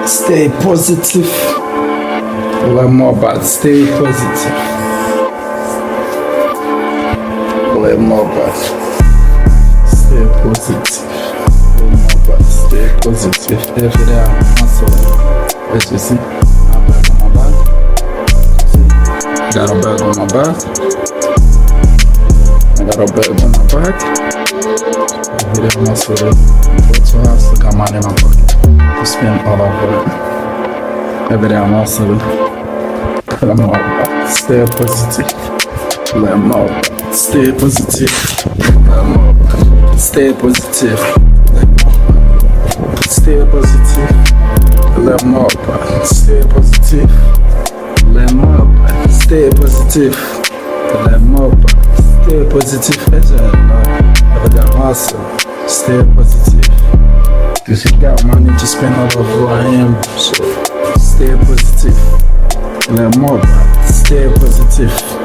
Stay positive. Lil Mohbad, stay positive. Lil Mohbad, stay positive. Lil Mohbad, stay positive. Every day I'm hustling. As you see, I'm back on my back. Got a bag on my back. I got a bag on my back. Every day I'm hustling. Go to house, got money in my pocket. I spend all over it. Every day I'm hustling. Let them all stay positive. Let them all stay positive. Let them all stay positive. Stay positive. Let them all stay positive. Let them all stay positive. Let them all stay positive. Every day I'm hustling. Stay positive. Cause you got money to spend all over who I am. So stay positive. Lil Mohbad, stay positive.